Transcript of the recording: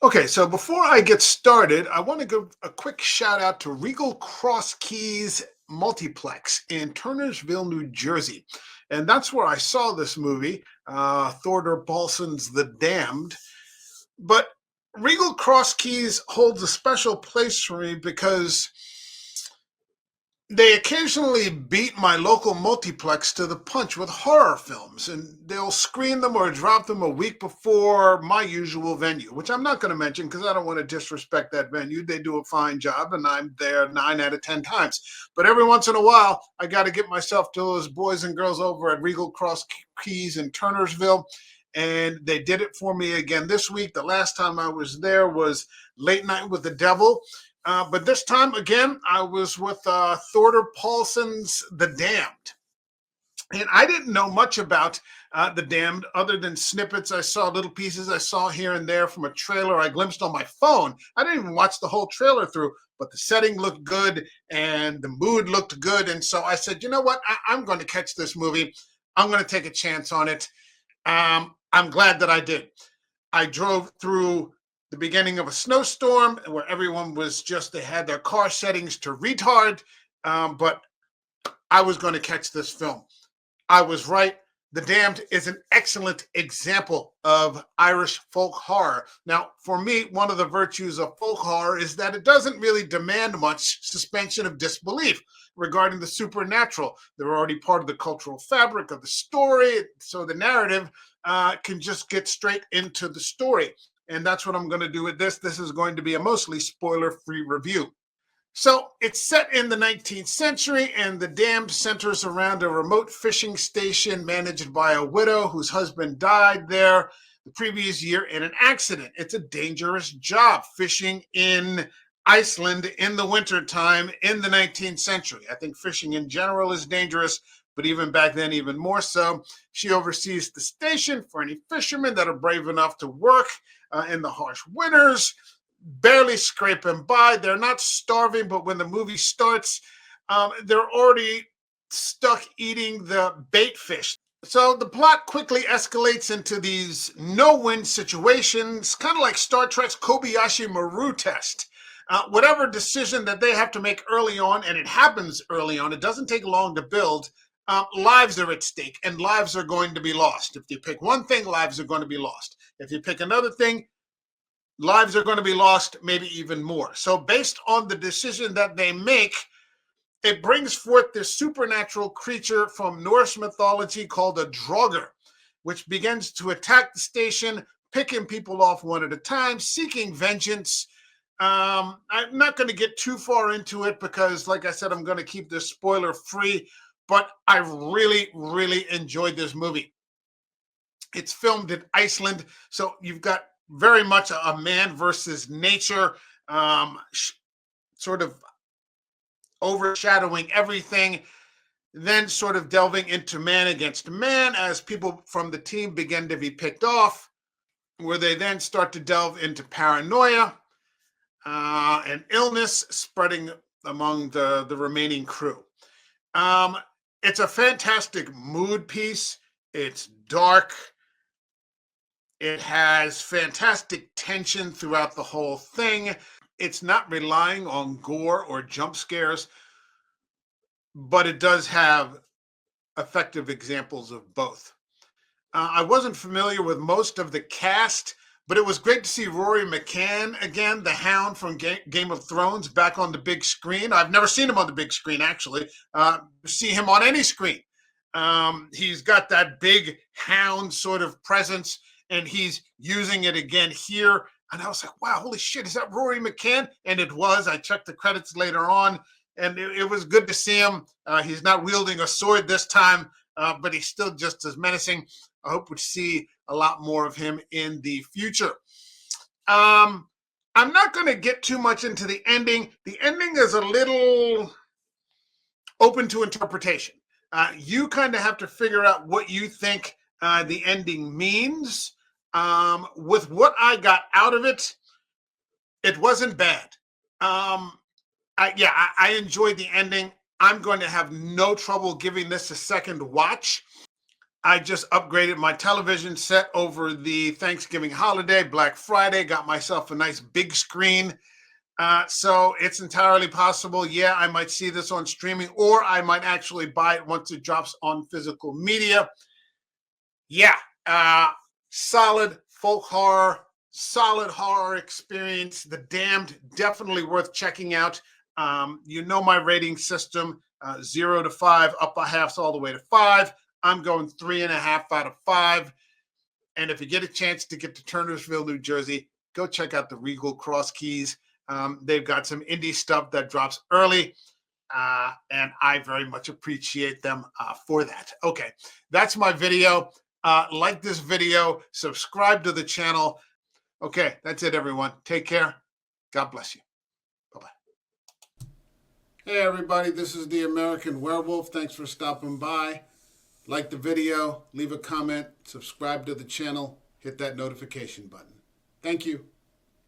Okay, so before I get started, I want to give a quick shout out to Regal Cross Keys Multiplex in Turnersville, New Jersey. And that's where I saw this movie, Thordur Palsson's The Damned. But Regal Cross Keys holds a special place for me because they occasionally beat my local multiplex to the punch with horror films, and they'll screen them or drop them a week before my usual venue, which I'm not going to mention because I don't want to disrespect that venue. They do a fine job, and I'm there 9 out of 10 times. But every once in a while, I got to get myself to those boys and girls over at Regal Cross Keys in Turnersville, and they did it for me again this week. The last time I was there was Late Night with the Devil. But this time again, I was with Thordur Palsson's The Damned. And I didn't know much about The Damned other than snippets. I saw little pieces I saw here and there from a trailer I glimpsed on my phone. I didn't even watch the whole trailer through, but the setting looked good and the mood looked good. And so I said, you know what? I'm going to catch this movie. I'm going to take a chance on it. I'm glad that I did. I drove through the beginning of a snowstorm where everyone was just, they had their car settings to retard, but I was going to catch this film. I was right. The Damned is an excellent example of Irish folk horror. Now, for me, one of the virtues of folk horror is that it doesn't really demand much suspension of disbelief regarding the supernatural. They're already part of the cultural fabric of the story, so the narrative can just get straight into the story. And that's what I'm going to do with this. This is going to be a mostly spoiler-free review. So it's set in the 19th century, and The Damned centers around a remote fishing station managed by a widow whose husband died there the previous year in an accident. It's a dangerous job, fishing in Iceland in the wintertime in the 19th century. I think fishing in general is dangerous, but even back then, even more so. She oversees the station for any fishermen that are brave enough to work in the harsh winters, barely scraping by. They're not starving, but when the movie starts, they're already stuck eating the bait fish. So the plot quickly escalates into these no-win situations, kind of like Star Trek's Kobayashi Maru test. Whatever decision that they have to make early on, and it happens early on, it doesn't take long to build, lives are at stake, and lives are going to be lost. If you pick one thing, lives are going to be lost. If you pick another thing, lives are going to be lost, maybe even more. So based on the decision that they make, it brings forth this supernatural creature from Norse mythology called a Draugr, which begins to attack the station, picking people off one at a time, seeking vengeance. I'm not going to get too far into it because, like I said, I'm going to keep this spoiler free, but I really, really enjoyed this movie. It's filmed in Iceland, so you've got very much a man versus nature, sort of overshadowing everything, then sort of delving into man against man as people from the team begin to be picked off, where they then start to delve into paranoia and illness spreading among the remaining crew. Um, it's a fantastic mood piece. It's dark. It has fantastic tension throughout the whole thing. It's not relying on gore or jump scares, but it does have effective examples of both. I wasn't familiar with most of the cast, but it was great to see Rory McCann again, the Hound from Game of Thrones, back on the big screen. I've never seen him on the big screen, actually. See him on any screen. He's got that big hound sort of presence, and he's using it again here. And I was like, wow, holy shit, is that Rory McCann? And it was. I checked the credits later on, and it was good to see him. He's not wielding a sword this time, but he's still just as menacing. I hope we see a lot more of him in the future. I'm not going to get too much into the ending. The ending is a little open to interpretation. You kind of have to figure out what you think the ending means. With what I got out of it, it wasn't bad. I enjoyed the ending. I'm going to have no trouble giving this a second watch. I just upgraded my television set over the Thanksgiving holiday, Black Friday, got myself a nice big screen. So it's entirely possible. Yeah, I might see this on streaming, or I might actually buy it once it drops on physical media. Yeah, uh, solid folk horror, solid horror experience. The Damned, definitely worth checking out. You know my rating system, 0 to 5, upper halves all the way to 5. I'm going 3.5 out of 5. And if you get a chance to get to Turnersville, New Jersey, go check out the Regal Cross Keys. They've got some indie stuff that drops early, and I very much appreciate them for that. Okay, that's my video. Like this video, subscribe to the channel. Okay, that's it, everyone. Take care. God bless you. Bye-bye. Hey, everybody. This is the American Werewolf. Thanks for stopping by. Like the video, leave a comment, subscribe to the channel, hit that notification button. Thank you.